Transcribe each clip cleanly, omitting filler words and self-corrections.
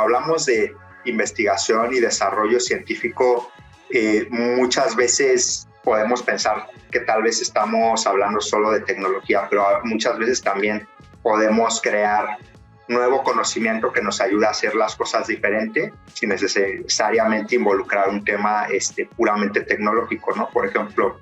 hablamos de investigación y desarrollo científico, muchas veces podemos pensar que tal vez estamos hablando solo de tecnología, pero muchas veces también podemos crear nuevo conocimiento que nos ayuda a hacer las cosas diferente sin necesariamente involucrar un tema puramente tecnológico, ¿no? Por ejemplo,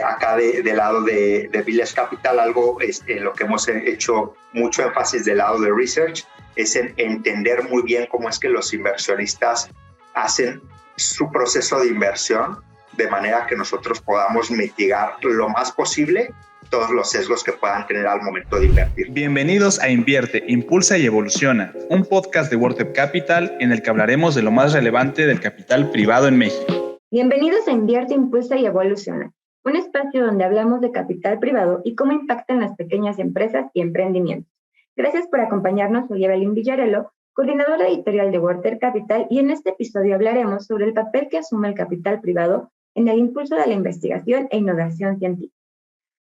acá del lado de Village Capital, algo lo que hemos hecho mucho énfasis del lado de research es en entender muy bien cómo es que los inversionistas hacen su proceso de inversión de manera que nosotros podamos mitigar lo más posible todos los sesgos que puedan tener al momento de invertir. Bienvenidos a Invierte, Impulsa y Evoluciona, un podcast de WorldTech Capital en el que hablaremos de lo más relevante del capital privado en México. Bienvenidos a Invierte, Impulsa y Evoluciona, un espacio donde hablamos de capital privado y cómo impactan las pequeñas empresas y emprendimientos. Gracias por acompañarnos. Soy Evelyn Villarello, coordinadora editorial de WorldTech Capital, y en este episodio hablaremos sobre el papel que asume el capital privado en el impulso de la investigación e innovación científica.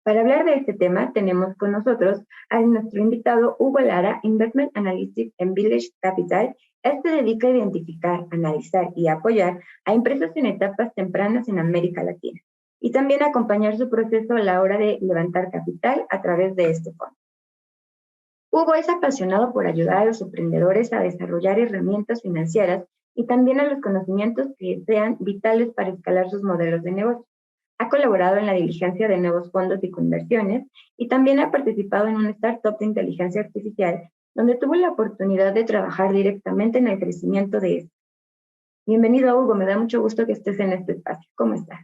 Para hablar de este tema, tenemos con nosotros a nuestro invitado Hugo Lara, Investment Analyst en Village Capital. Este se dedica a identificar, analizar y apoyar a empresas en etapas tempranas en América Latina y también acompañar su proceso a la hora de levantar capital a través de este fondo. Hugo es apasionado por ayudar a los emprendedores a desarrollar herramientas financieras y también a los conocimientos que sean vitales para escalar sus modelos de negocio. Ha colaborado en la diligencia de nuevos fondos y conversiones y también ha participado en una startup de inteligencia artificial donde tuvo la oportunidad de trabajar directamente en el crecimiento de esto. Bienvenido, Hugo, me da mucho gusto que estés en este espacio. ¿Cómo estás?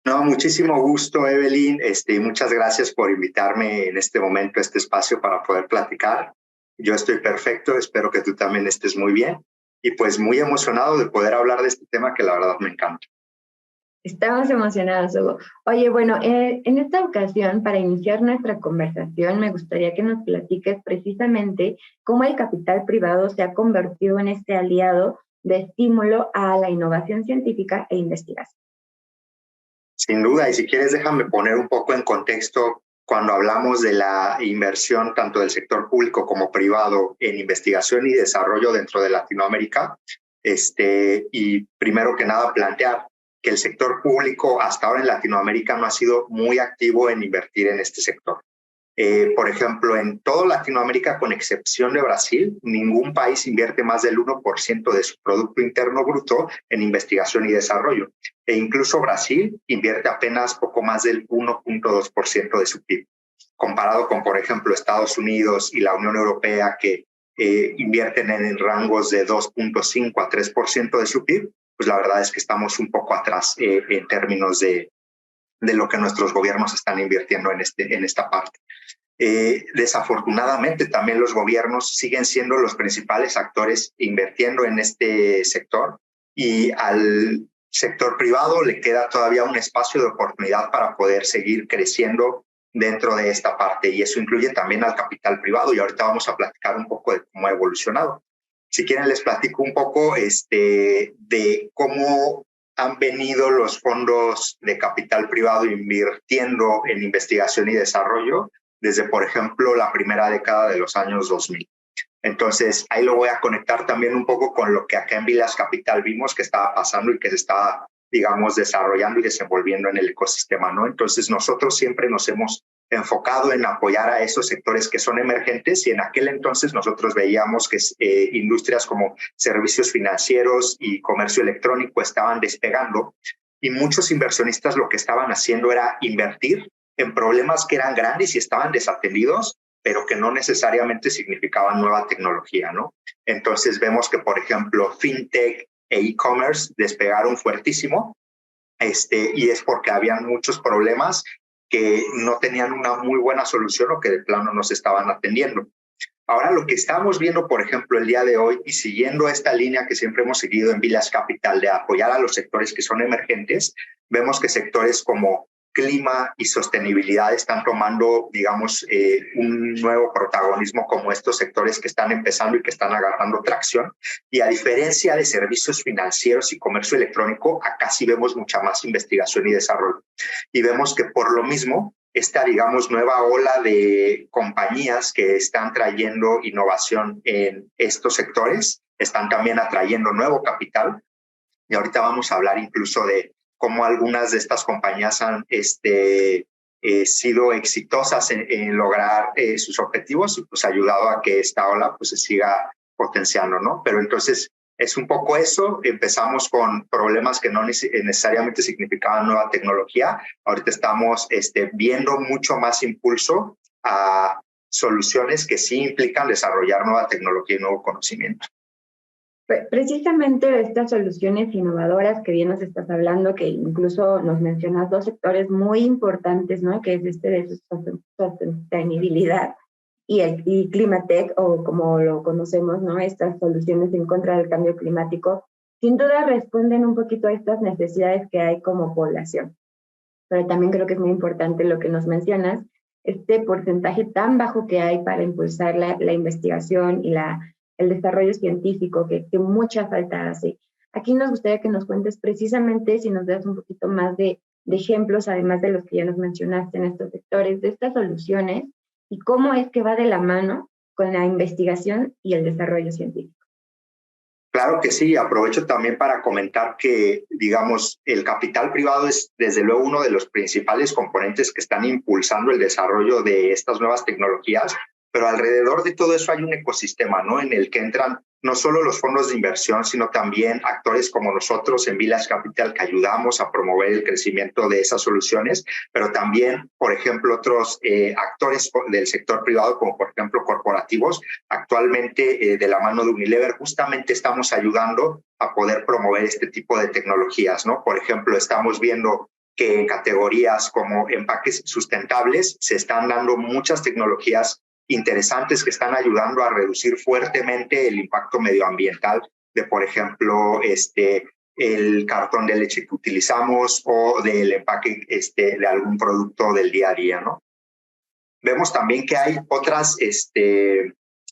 No, muchísimo gusto, Evelyn. Muchas gracias por invitarme en este momento a este espacio para poder platicar. Yo estoy perfecto, espero que tú también estés muy bien y pues muy emocionado de poder hablar de este tema que la verdad me encanta. Estamos emocionados, Hugo. Oye, bueno, en esta ocasión, para iniciar nuestra conversación, me gustaría que nos platiques precisamente cómo el capital privado se ha convertido en este aliado de estímulo a la innovación científica e investigación. Sin duda, y si quieres déjame poner un poco en contexto cuando hablamos de la inversión tanto del sector público como privado en investigación y desarrollo dentro de Latinoamérica, y primero que nada plantear que el sector público hasta ahora en Latinoamérica no ha sido muy activo en invertir en este sector. Por ejemplo, en toda Latinoamérica, con excepción de Brasil, ningún país invierte más del 1% de su Producto Interno Bruto en investigación y desarrollo. E incluso Brasil invierte apenas poco más del 1.2% de su PIB, comparado con, por ejemplo, Estados Unidos y la Unión Europea, que invierten en rangos de 2.5 a 3% de su PIB, pues la verdad es que estamos un poco atrás en términos de lo que nuestros gobiernos están invirtiendo en esta parte. Desafortunadamente, también los gobiernos siguen siendo los principales actores invirtiendo en este sector y al sector privado le queda todavía un espacio de oportunidad para poder seguir creciendo dentro de esta parte, y eso incluye también al capital privado, y ahorita vamos a platicar un poco de cómo ha evolucionado. Si quieren les platico un poco de cómo han venido los fondos de capital privado invirtiendo en investigación y desarrollo desde, por ejemplo, la primera década de los años 2000. Entonces, ahí lo voy a conectar también un poco con lo que acá en Village Capital vimos que estaba pasando y que se estaba, digamos, desarrollando y desenvolviendo en el ecosistema, ¿no? Entonces, nosotros siempre nos hemos enfocado en apoyar a esos sectores que son emergentes, y en aquel entonces nosotros veíamos que industrias como servicios financieros y comercio electrónico estaban despegando, y muchos inversionistas lo que estaban haciendo era invertir en problemas que eran grandes y estaban desatendidos, pero que no necesariamente significaban nueva tecnología, ¿no? Entonces vemos que, por ejemplo, fintech e e-commerce despegaron fuertísimo, y es porque habían muchos problemas que no tenían una muy buena solución o que de plano no se estaban atendiendo. Ahora lo que estamos viendo, por ejemplo, el día de hoy, y siguiendo esta línea que siempre hemos seguido en Village Capital de apoyar a los sectores que son emergentes, vemos que sectores como clima y sostenibilidad están tomando, digamos, un nuevo protagonismo como estos sectores que están empezando y que están agarrando tracción. Y a diferencia de servicios financieros y comercio electrónico, acá sí vemos mucha más investigación y desarrollo. Y vemos que por lo mismo esta, digamos, nueva ola de compañías que están trayendo innovación en estos sectores, están también atrayendo nuevo capital. Y ahorita vamos a hablar incluso de cómo algunas de estas compañías han sido exitosas en lograr sus objetivos y pues ayudado a que esta ola pues se siga potenciando, ¿no? Pero entonces es un poco eso. Empezamos con problemas que no necesariamente significaban nueva tecnología. Ahorita estamos viendo mucho más impulso a soluciones que sí implican desarrollar nueva tecnología y nuevo conocimiento. Precisamente estas soluciones innovadoras que bien nos estás hablando, que incluso nos mencionas dos sectores muy importantes, ¿no? Que es de sostenibilidad y Climatech, o como lo conocemos, ¿no? Estas soluciones en contra del cambio climático, sin duda responden un poquito a estas necesidades que hay como población. Pero también creo que es muy importante lo que nos mencionas, este porcentaje tan bajo que hay para impulsar la investigación y el desarrollo científico, que mucha falta hace. Aquí nos gustaría que nos cuentes precisamente, si nos das un poquito más de ejemplos, además de los que ya nos mencionaste en estos sectores, de estas soluciones y cómo es que va de la mano con la investigación y el desarrollo científico. Claro que sí, aprovecho también para comentar que, digamos, el capital privado es desde luego uno de los principales componentes que están impulsando el desarrollo de estas nuevas tecnologías, pero alrededor de todo eso hay un ecosistema, ¿no? En el que entran no solo los fondos de inversión, sino también actores como nosotros en Village Capital, que ayudamos a promover el crecimiento de esas soluciones, pero también, por ejemplo, otros actores del sector privado, como por ejemplo corporativos. Actualmente, de la mano de Unilever, justamente estamos ayudando a poder promover este tipo de tecnologías, ¿no? Por ejemplo, estamos viendo que en categorías como empaques sustentables se están dando muchas tecnologías interesantes que están ayudando a reducir fuertemente el impacto medioambiental de, por ejemplo, el cartón de leche que utilizamos o del empaque de algún producto del día a día, ¿no? Vemos también que hay otras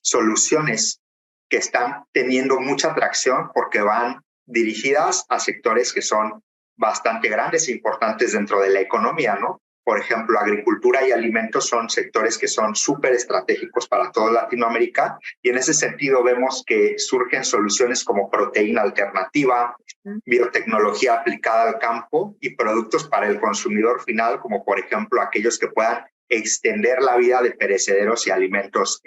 soluciones que están teniendo mucha atracción porque van dirigidas a sectores que son bastante grandes e importantes dentro de la economía, ¿no? Por ejemplo, agricultura y alimentos son sectores que son súper estratégicos para toda Latinoamérica y en ese sentido vemos que surgen soluciones como proteína alternativa, biotecnología aplicada al campo y productos para el consumidor final, como por ejemplo aquellos que puedan extender la vida de perecederos y alimentos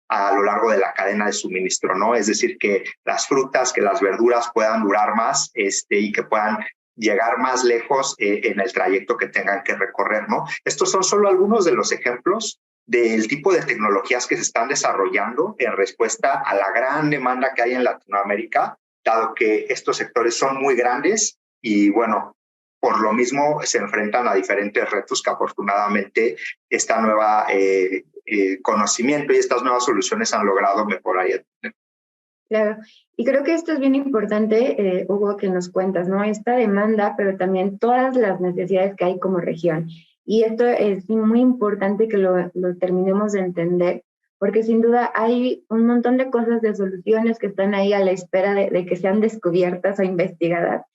a lo largo de la cadena de suministro, ¿no? Es decir, que las frutas, que las verduras puedan durar más y que puedan llegar más lejos en el trayecto que tengan que recorrer, ¿no? Estos son solo algunos de los ejemplos del tipo de tecnologías que se están desarrollando en respuesta a la gran demanda que hay en Latinoamérica, dado que estos sectores son muy grandes y, bueno, por lo mismo se enfrentan a diferentes retos que afortunadamente esta nueva conocimiento y estas nuevas soluciones han logrado mejorar. Claro, y creo que esto es bien importante, Hugo, que nos cuentas, ¿no? Esta demanda, pero también todas las necesidades que hay como región. Y esto es muy importante que lo terminemos de entender, porque sin duda hay un montón de cosas, de soluciones que están ahí a la espera de que sean descubiertas o investigadas.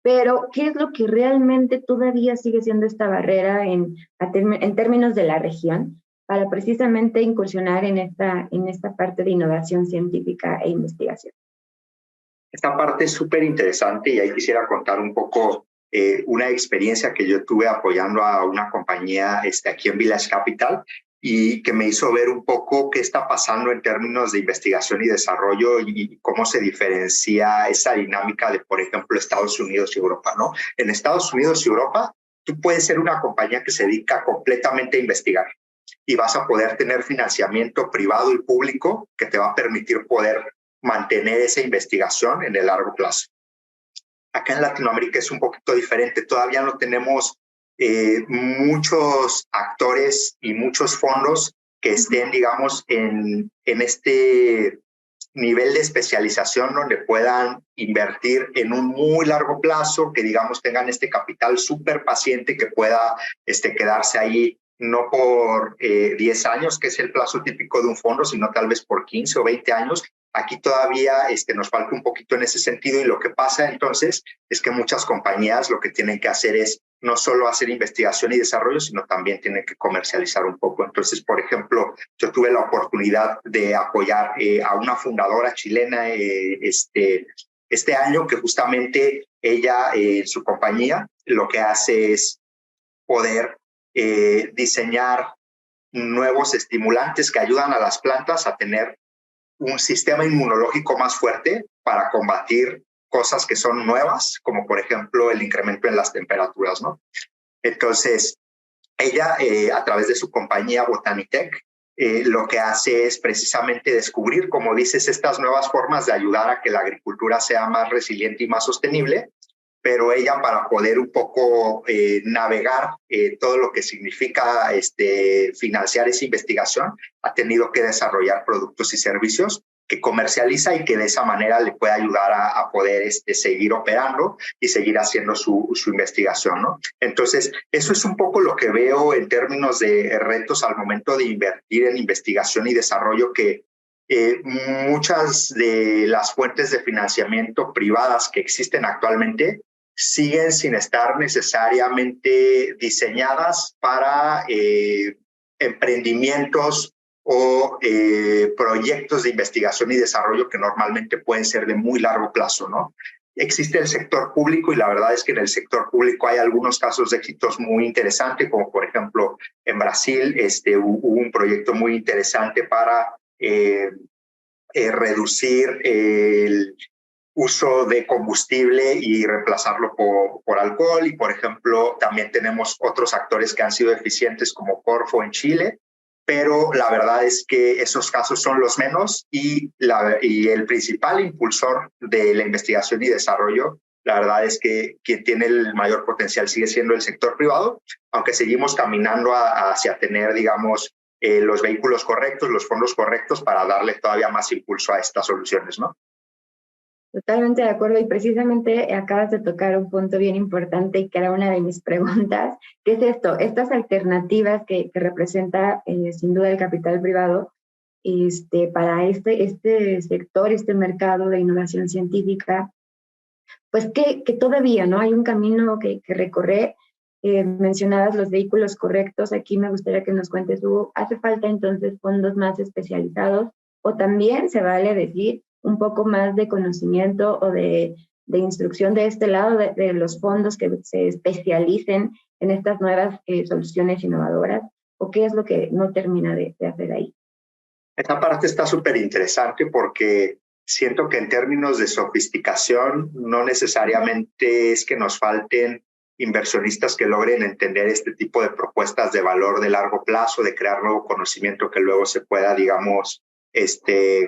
Pero, ¿qué es lo que realmente todavía sigue siendo esta barrera en términos de la región para precisamente incursionar en esta parte de innovación científica e investigación? Esta parte es súper interesante y ahí quisiera contar un poco una experiencia que yo tuve apoyando a una compañía aquí en Village Capital y que me hizo ver un poco qué está pasando en términos de investigación y desarrollo y cómo se diferencia esa dinámica de, por ejemplo, Estados Unidos y Europa, ¿no? En Estados Unidos y Europa, tú puedes ser una compañía que se dedica completamente a investigar y vas a poder tener financiamiento privado y público que te va a permitir poder mantener esa investigación en el largo plazo. Acá en Latinoamérica es un poquito diferente, todavía no tenemos muchos actores y muchos fondos que estén, digamos, en este nivel de especialización donde puedan invertir en un muy largo plazo, que digamos tengan este capital súper paciente que pueda quedarse ahí no por 10 años, que es el plazo típico de un fondo, sino tal vez por 15 o 20 años. Aquí todavía nos falta un poquito en ese sentido y lo que pasa entonces es que muchas compañías lo que tienen que hacer es no solo hacer investigación y desarrollo, sino también tienen que comercializar un poco. Entonces, por ejemplo, yo tuve la oportunidad de apoyar a una fundadora chilena este año, que justamente ella, su compañía, lo que hace es poder diseñar nuevos estimulantes que ayudan a las plantas a tener un sistema inmunológico más fuerte para combatir cosas que son nuevas, como por ejemplo el incremento en las temperaturas, ¿no? Entonces, ella, a través de su compañía Botanitech, lo que hace es precisamente descubrir, como dices, estas nuevas formas de ayudar a que la agricultura sea más resiliente y más sostenible, pero ella, para poder un poco navegar todo lo que significa financiar esa investigación, ha tenido que desarrollar productos y servicios que comercializa y que de esa manera le puede ayudar a poder seguir operando y seguir haciendo su investigación, ¿no? Entonces, eso es un poco lo que veo en términos de retos al momento de invertir en investigación y desarrollo, que muchas de las fuentes de financiamiento privadas que existen actualmente siguen sin estar necesariamente diseñadas para emprendimientos o proyectos de investigación y desarrollo que normalmente pueden ser de muy largo plazo, ¿no? Existe el sector público, y la verdad es que en el sector público hay algunos casos de éxitos muy interesantes, como por ejemplo en Brasil hubo un proyecto muy interesante para reducir el uso de combustible y reemplazarlo por alcohol. Y por ejemplo, también tenemos otros actores que han sido eficientes, como Corfo en Chile, pero la verdad es que esos casos son los menos, y el principal impulsor de la investigación y desarrollo, la verdad es que quien tiene el mayor potencial sigue siendo el sector privado, aunque seguimos caminando hacia tener, digamos, los vehículos correctos, los fondos correctos para darle todavía más impulso a estas soluciones, ¿no? Totalmente de acuerdo, y precisamente acabas de tocar un punto bien importante, y que era una de mis preguntas, ¿qué es esto? Estas alternativas que representa sin duda el capital privado para este sector, este mercado de innovación científica, pues que todavía no hay un camino que recorrer. Mencionabas los vehículos correctos. Aquí me gustaría que nos cuentes, Hugo, ¿hace falta entonces fondos más especializados, o también se vale decir un poco más de conocimiento o de instrucción de este lado, de los fondos que se especialicen en estas nuevas soluciones innovadoras? ¿O qué es lo que no termina de hacer ahí? Esta parte está súper interesante, porque siento que en términos de sofisticación no necesariamente es que nos falten inversionistas que logren entender este tipo de propuestas de valor de largo plazo, de crear nuevo conocimiento que luego se pueda, digamos,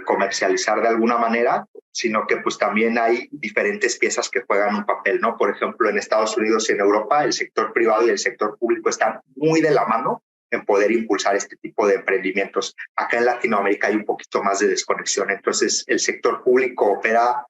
comercializar de alguna manera, sino que pues también hay diferentes piezas que juegan un papel, ¿no? Por ejemplo, en Estados Unidos y en Europa, el sector privado y el sector público están muy de la mano en poder impulsar este tipo de emprendimientos. Acá en Latinoamérica hay un poquito más de desconexión, entonces el sector público opera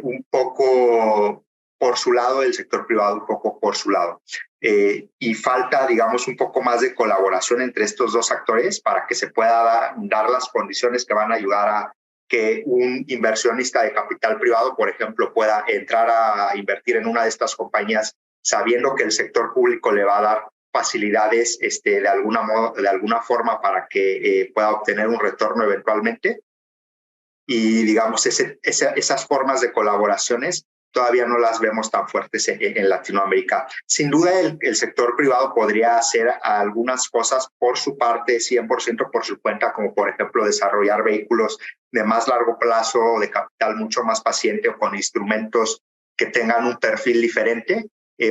un poco por su lado, el sector privado un poco por su lado. Y falta, digamos, un poco más de colaboración entre estos dos actores para que se pueda dar las condiciones que van a ayudar a que un inversionista de capital privado, por ejemplo, pueda entrar a invertir en una de estas compañías sabiendo que el sector público le va a dar facilidades de alguna forma para que pueda obtener un retorno eventualmente. Y digamos, esas formas de colaboraciones todavía no las vemos tan fuertes en Latinoamérica. Sin duda, el sector privado podría hacer algunas cosas por su parte, 100% por su cuenta, como por ejemplo desarrollar vehículos de más largo plazo, de capital mucho más paciente, o con instrumentos que tengan un perfil diferente,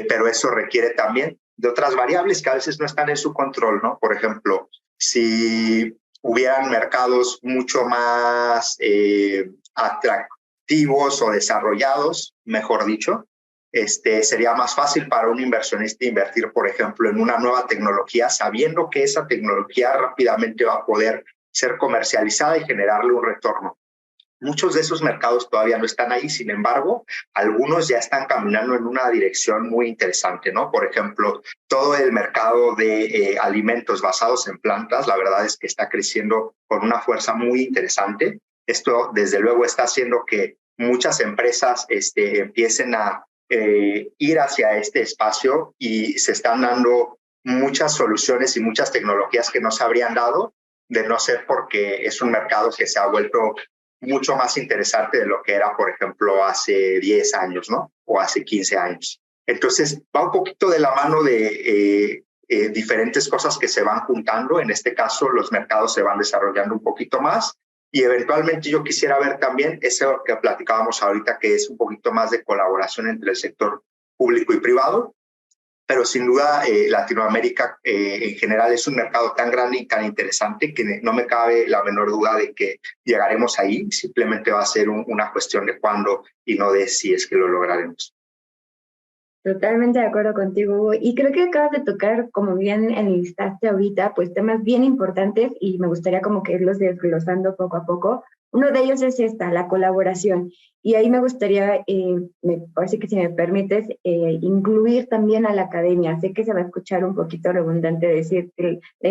pero eso requiere también de otras variables que a veces no están en su control, ¿no? Por ejemplo, si hubieran mercados mucho más atractivos o desarrollados, mejor dicho, sería más fácil para un inversionista invertir, por ejemplo, en una nueva tecnología, sabiendo que esa tecnología rápidamente va a poder ser comercializada y generarle un retorno. Muchos de esos mercados todavía no están ahí, sin embargo, algunos ya están caminando en una dirección muy interesante, ¿no? Por ejemplo, todo el mercado de alimentos basados en plantas, la verdad es que está creciendo con una fuerza muy interesante. Esto, desde luego, está haciendo que muchas empresas empiecen a ir hacia este espacio y se están dando muchas soluciones y muchas tecnologías que no se habrían dado de no ser porque es un mercado que se ha vuelto mucho más interesante de lo que era, por ejemplo, hace 10 años, ¿no? O hace 15 años. Entonces, va un poquito de la mano de diferentes cosas que se van juntando. En este caso, los mercados se van desarrollando un poquito más y eventualmente yo quisiera ver también eso que platicábamos ahorita, que es un poquito más de colaboración entre el sector público y privado. Pero sin duda Latinoamérica en general es un mercado tan grande y tan interesante que no me cabe la menor duda de que llegaremos ahí. Simplemente va a ser una cuestión de cuándo y no de si es que lo lograremos. Totalmente de acuerdo contigo, Hugo. Y creo que acabas de tocar, como bien enlistaste ahorita, pues temas bien importantes y me gustaría como que irlos desglosando poco a poco. Uno de ellos es la colaboración. Y ahí me gustaría, parece que si me permites, incluir también a la academia. Sé que se va a escuchar un poquito redundante decir que la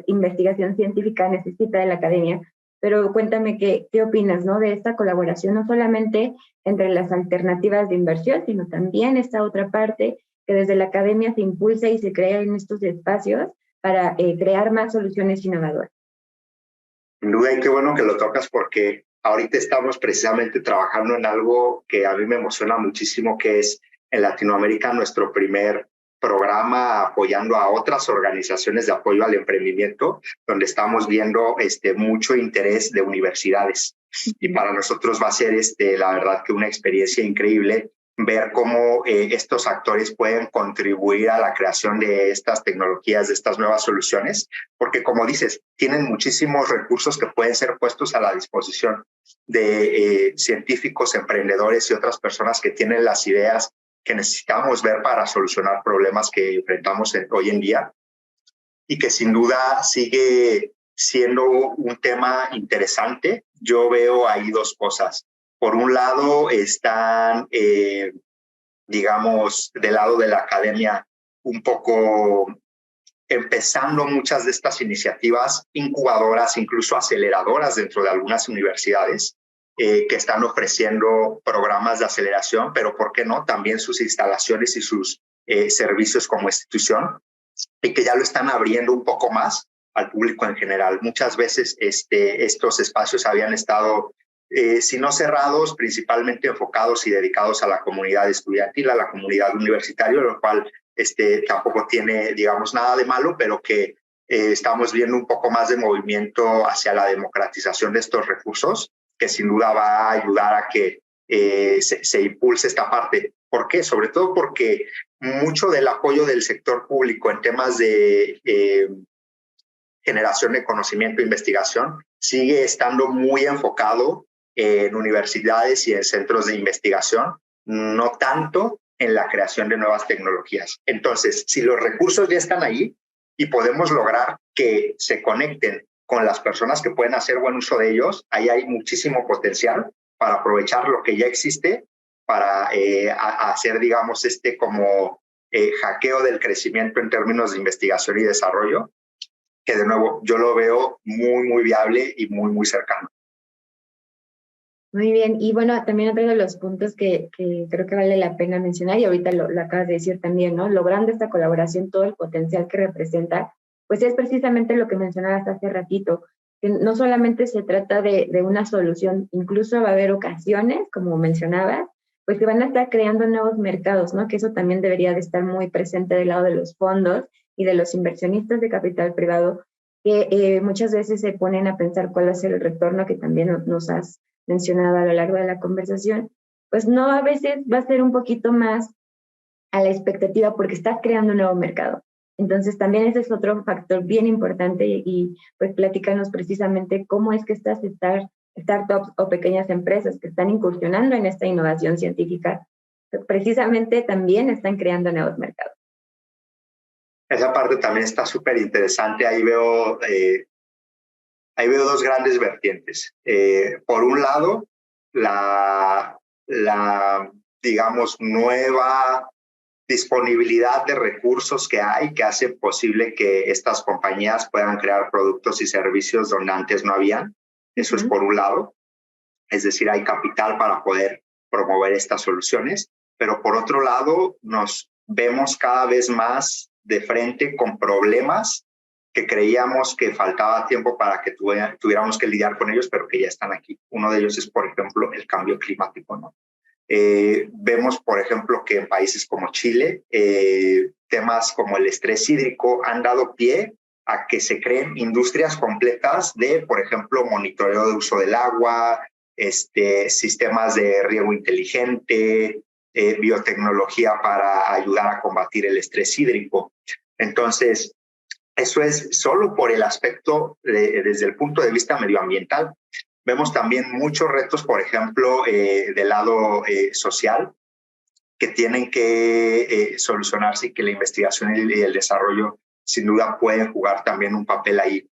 investigación científica necesita de la academia, pero cuéntame qué opinas, ¿no? De esta colaboración, no solamente entre las alternativas de inversión, sino también esta otra parte que desde la academia se impulsa y se crea en estos espacios para crear más soluciones innovadoras. Sin duda, y qué bueno que lo tocas porque ahorita estamos precisamente trabajando en algo que a mí me emociona muchísimo, que es en Latinoamérica nuestro primer programa apoyando a otras organizaciones de apoyo al emprendimiento, donde estamos viendo mucho interés de universidades. Y para nosotros va a ser la verdad que una experiencia increíble ver cómo estos actores pueden contribuir a la creación de estas tecnologías, de estas nuevas soluciones, porque como dices, tienen muchísimos recursos que pueden ser puestos a la disposición de científicos, emprendedores y otras personas que tienen las ideas que necesitamos ver para solucionar problemas que enfrentamos hoy en día y que sin duda sigue siendo un tema interesante. Yo veo ahí dos cosas. Por un lado están, digamos, del lado de la academia un poco empezando muchas de estas iniciativas incubadoras, incluso aceleradoras dentro de algunas universidades que están ofreciendo programas de aceleración, pero ¿por qué no? También sus instalaciones y sus servicios como institución y que ya lo están abriendo un poco más al público en general. Muchas veces estos espacios habían estado si no cerrados, principalmente enfocados y dedicados a la comunidad estudiantil, a la comunidad universitaria, lo cual tampoco tiene, digamos, nada de malo, pero que estamos viendo un poco más de movimiento hacia la democratización de estos recursos, que sin duda va a ayudar a que se impulse esta parte. ¿Por qué? Sobre todo porque mucho del apoyo del sector público en temas de generación de conocimiento e investigación sigue estando muy enfocado en universidades y en centros de investigación, no tanto en la creación de nuevas tecnologías. Entonces, si los recursos ya están ahí y podemos lograr que se conecten con las personas que pueden hacer buen uso de ellos, ahí hay muchísimo potencial para aprovechar lo que ya existe, para hacer, digamos, como hackeo del crecimiento en términos de investigación y desarrollo, que de nuevo yo lo veo muy, muy viable y muy, muy cercano. Muy bien, y bueno, también otro de los puntos que creo que vale la pena mencionar, y ahorita lo acabas de decir también, ¿no? Logrando esta colaboración, todo el potencial que representa, pues es precisamente lo que mencionabas hace ratito, que no solamente se trata de una solución, incluso va a haber ocasiones, como mencionabas, pues que van a estar creando nuevos mercados, ¿no? Que eso también debería de estar muy presente del lado de los fondos y de los inversionistas de capital privado, que muchas veces se ponen a pensar cuál va a ser el retorno, que también nos has mencionado a lo largo de la conversación, pues no, a veces va a ser un poquito más a la expectativa porque estás creando un nuevo mercado. Entonces también ese es otro factor bien importante y pues platícanos precisamente cómo es que estas startups o pequeñas empresas que están incursionando en esta innovación científica precisamente también están creando nuevos mercados. Esa parte también está súper interesante. Ahí veo dos grandes vertientes. Por un lado, la digamos, nueva disponibilidad de recursos que hay que hace posible que estas compañías puedan crear productos y servicios donde antes no habían. Eso es por un lado. Es decir, hay capital para poder promover estas soluciones. pero por otro lado nos vemos cada vez más de frente con problemas que creíamos que faltaba tiempo para que tuviéramos que lidiar con ellos, pero que ya están aquí. Uno de ellos es, por ejemplo, el cambio climático, ¿no? Vemos, por ejemplo, que en países como Chile, temas como el estrés hídrico han dado pie a que se creen industrias completas de, por ejemplo, monitoreo de uso del agua, sistemas de riego inteligente, biotecnología para ayudar a combatir el estrés hídrico. Entonces, eso es solo por el aspecto desde el punto de vista medioambiental. Vemos también muchos retos, por ejemplo, del lado social, que tienen que solucionarse y que la investigación y el desarrollo sin duda pueden jugar también un papel ahí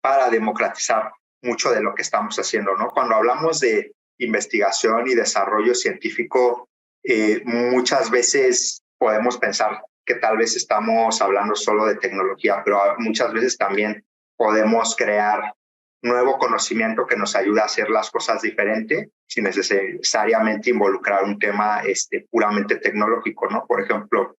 para democratizar mucho de lo que estamos haciendo, ¿no? Cuando hablamos de investigación y desarrollo científico, muchas veces podemos pensar que tal vez estamos hablando solo de tecnología, pero muchas veces también podemos crear nuevo conocimiento que nos ayuda a hacer las cosas diferente sin necesariamente involucrar un tema puramente tecnológico, ¿no? Por ejemplo,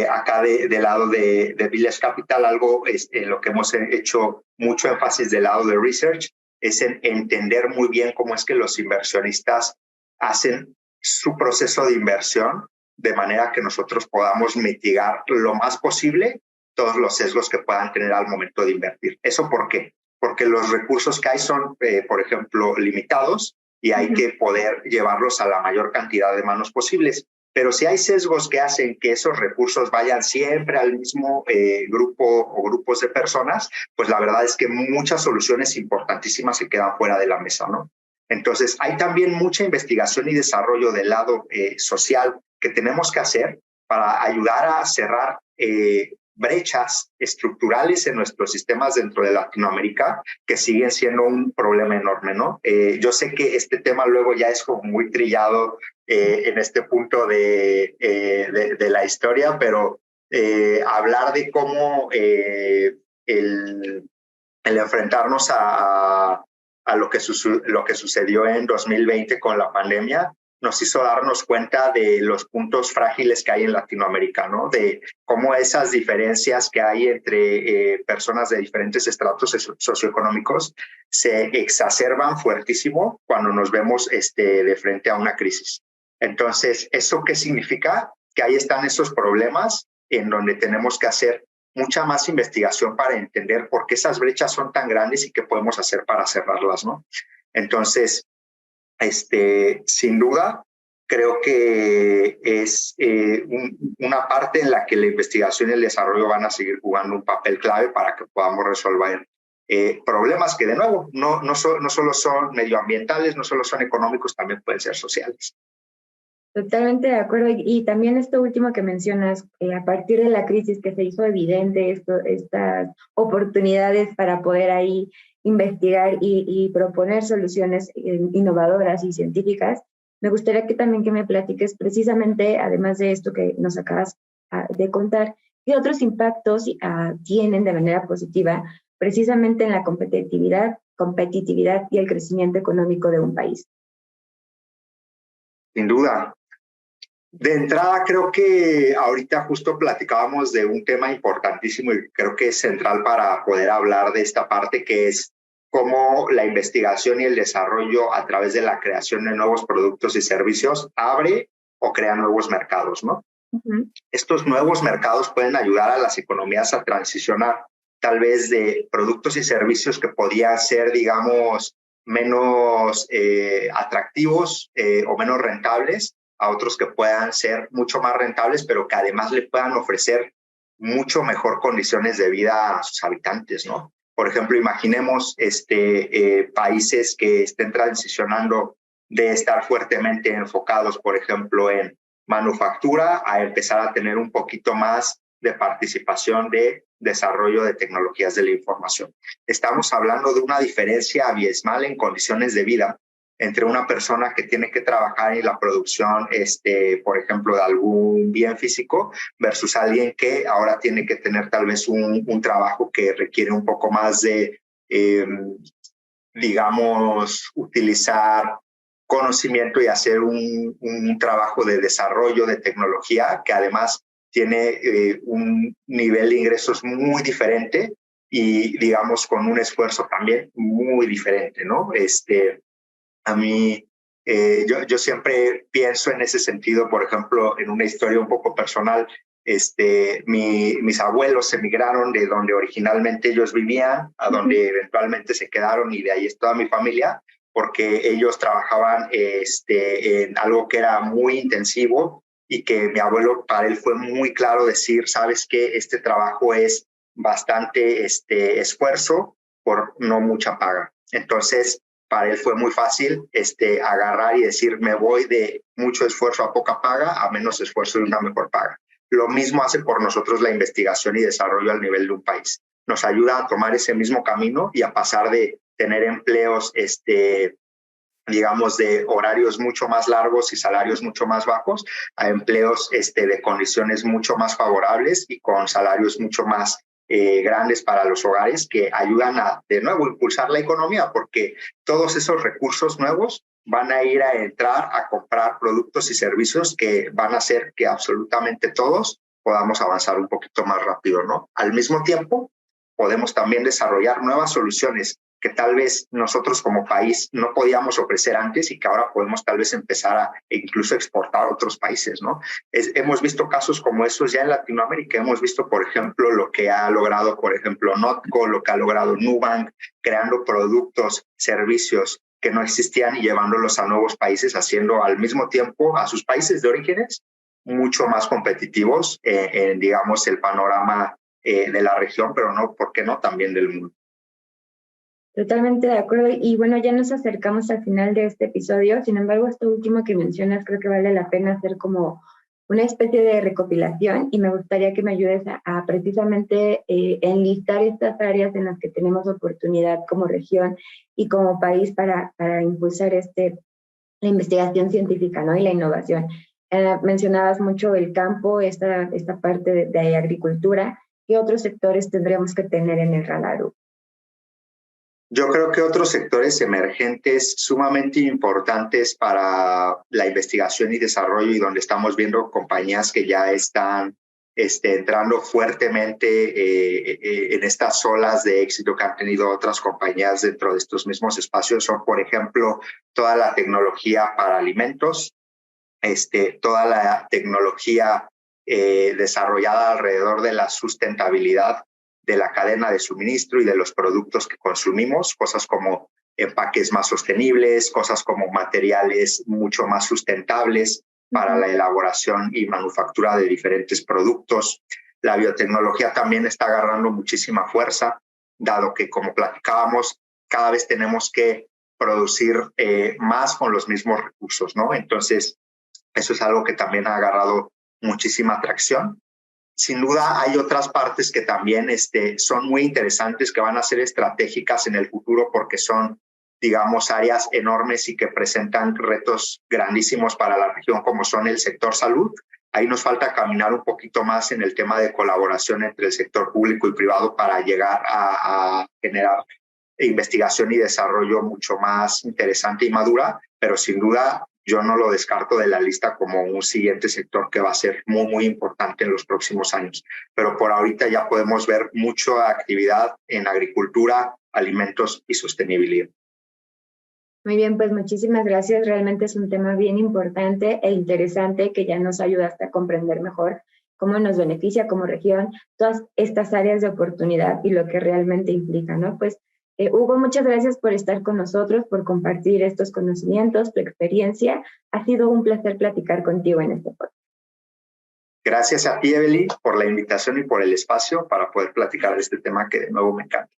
acá del lado de Village Capital, algo lo que hemos hecho mucho énfasis del lado de research es en entender muy bien cómo es que los inversionistas hacen su proceso de inversión de manera que nosotros podamos mitigar lo más posible todos los sesgos que puedan tener al momento de invertir. ¿Eso por qué? Porque los recursos que hay son, por ejemplo, limitados y hay que poder llevarlos a la mayor cantidad de manos posibles. Pero si hay sesgos que hacen que esos recursos vayan siempre al mismo grupo o grupos de personas, pues la verdad es que muchas soluciones importantísimas se quedan fuera de la mesa, ¿no? Entonces, hay también mucha investigación y desarrollo del lado social que tenemos que hacer para ayudar a cerrar brechas estructurales en nuestros sistemas dentro de Latinoamérica que siguen siendo un problema enorme, ¿no? Yo sé que este tema luego ya es como muy trillado en este punto de la historia, pero hablar de cómo el enfrentarnos a lo que sucedió en 2020 con la pandemia nos hizo darnos cuenta de los puntos frágiles que hay en Latinoamérica, ¿no? De cómo esas diferencias que hay entre personas de diferentes estratos socioeconómicos se exacerban fuertísimo cuando nos vemos de frente a una crisis. Entonces, ¿eso qué significa? Que ahí están esos problemas en donde tenemos que hacer mucha más investigación para entender por qué esas brechas son tan grandes y qué podemos hacer para cerrarlas, ¿no? Entonces, sin duda, creo que es una parte en la que la investigación y el desarrollo van a seguir jugando un papel clave para que podamos resolver problemas que, de nuevo, no solo son medioambientales, no solo son económicos, también pueden ser sociales. Totalmente de acuerdo. Y también esto último que mencionas, a partir de la crisis que se hizo evidente estas oportunidades para poder ahí investigar y proponer soluciones innovadoras y científicas, me gustaría que también que me platiques precisamente, además de esto que nos acabas de contar, qué otros impactos tienen de manera positiva precisamente en la competitividad y el crecimiento económico de un país. Sin duda. De entrada, creo que ahorita justo platicábamos de un tema importantísimo y creo que es central para poder hablar de esta parte, que es cómo la investigación y el desarrollo a través de la creación de nuevos productos y servicios abre o crea nuevos mercados, ¿no? Uh-huh. Estos nuevos mercados pueden ayudar a las economías a transicionar tal vez de productos y servicios que podían ser, digamos, menos atractivos o menos rentables, a otros que puedan ser mucho más rentables, pero que además le puedan ofrecer mucho mejor condiciones de vida a sus habitantes, ¿no? Por ejemplo, imaginemos países que estén transicionando de estar fuertemente enfocados, por ejemplo, en manufactura, a empezar a tener un poquito más de participación de desarrollo de tecnologías de la información. Estamos hablando de una diferencia abismal en condiciones de vida entre una persona que tiene que trabajar en la producción, por ejemplo, de algún bien físico, versus alguien que ahora tiene que tener tal vez un trabajo que requiere un poco más de, digamos, utilizar conocimiento y hacer un trabajo de desarrollo de tecnología que además tiene un nivel de ingresos muy diferente y, digamos, con un esfuerzo también muy diferente, ¿no? A mí, yo siempre pienso en ese sentido, por ejemplo, en una historia un poco personal. Mis abuelos emigraron de donde originalmente ellos vivían a donde eventualmente se quedaron, y de ahí es toda mi familia, porque ellos trabajaban en algo que era muy intensivo y que mi abuelo, para él fue muy claro decir, sabes que este trabajo es bastante esfuerzo por no mucha paga. Entonces, para él fue muy fácil agarrar y decir, me voy de mucho esfuerzo a poca paga a menos esfuerzo y una mejor paga. Lo mismo hace por nosotros la investigación y desarrollo al nivel de un país. Nos ayuda a tomar ese mismo camino y a pasar de tener empleos, digamos, de horarios mucho más largos y salarios mucho más bajos, a empleos de condiciones mucho más favorables y con salarios mucho más grandes para los hogares, que ayudan a, de nuevo, impulsar la economía, porque todos esos recursos nuevos van a ir a entrar a comprar productos y servicios que van a hacer que absolutamente todos podamos avanzar un poquito más rápido, ¿no? Al mismo tiempo, podemos también desarrollar nuevas soluciones que tal vez nosotros como país no podíamos ofrecer antes y que ahora podemos tal vez empezar a incluso exportar a otros países, ¿no? Hemos visto casos como esos ya en Latinoamérica. Hemos visto, por ejemplo, lo que ha logrado, por ejemplo, Notco, lo que ha logrado Nubank, creando productos, servicios que no existían y llevándolos a nuevos países, haciendo al mismo tiempo a sus países de orígenes mucho más competitivos en, digamos, el panorama de la región, pero no, ¿por qué no?, también del mundo. Totalmente de acuerdo. Y bueno, ya nos acercamos al final de este episodio. Sin embargo, esto último que mencionas creo que vale la pena hacer como una especie de recopilación, y me gustaría que me ayudes a precisamente enlistar estas áreas en las que tenemos oportunidad como región y como país para impulsar la investigación científica, ¿no? Y la innovación. Mencionabas mucho el campo, esta parte de agricultura. ¿Qué otros sectores tendríamos que tener en el radar? Yo creo que otros sectores emergentes sumamente importantes para la investigación y desarrollo, y donde estamos viendo compañías que ya están entrando fuertemente en estas olas de éxito que han tenido otras compañías dentro de estos mismos espacios, son, por ejemplo, toda la tecnología para alimentos, toda la tecnología desarrollada alrededor de la sustentabilidad de la cadena de suministro y de los productos que consumimos, cosas como empaques más sostenibles, cosas como materiales mucho más sustentables para la elaboración y manufactura de diferentes productos. La biotecnología también está agarrando muchísima fuerza, dado que, como platicábamos, cada vez tenemos que producir más con los mismos recursos, ¿no? Entonces, eso es algo que también ha agarrado muchísima atracción. Sin duda hay otras partes que también son muy interesantes, que van a ser estratégicas en el futuro porque son, digamos, áreas enormes y que presentan retos grandísimos para la región, como son el sector salud. Ahí nos falta caminar un poquito más en el tema de colaboración entre el sector público y privado para llegar a generar investigación y desarrollo mucho más interesante y madura, pero sin duda yo no lo descarto de la lista como un siguiente sector que va a ser muy, muy importante en los próximos años. Pero por ahorita ya podemos ver mucha actividad en agricultura, alimentos y sostenibilidad. Muy bien, pues muchísimas gracias. Realmente es un tema bien importante e interesante que ya nos ayudaste a comprender mejor cómo nos beneficia como región todas estas áreas de oportunidad y lo que realmente implica, ¿no? Pues Hugo, muchas gracias por estar con nosotros, por compartir estos conocimientos, tu experiencia. Ha sido un placer platicar contigo en este podcast. Gracias a ti, Evelyn, por la invitación y por el espacio para poder platicar de este tema que de nuevo me encanta.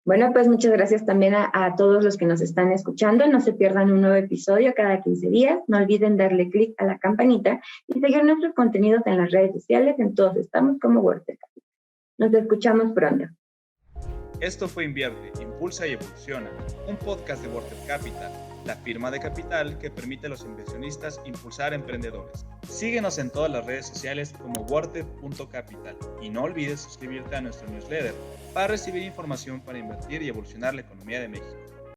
Bueno, pues muchas gracias también a todos los que nos están escuchando. No se pierdan un nuevo episodio cada 15 días. No olviden darle clic a la campanita y seguir nuestros contenidos en las redes sociales. En todos estamos como WordTech Capital. Nos escuchamos pronto. Esto fue Invierte, Impulsa y Evoluciona, un podcast de WordTech Capital, la firma de capital que permite a los inversionistas impulsar emprendedores. Síguenos en todas las redes sociales como wordtech.capital y no olvides suscribirte a nuestro newsletter para recibir información para invertir y evolucionar la economía de México.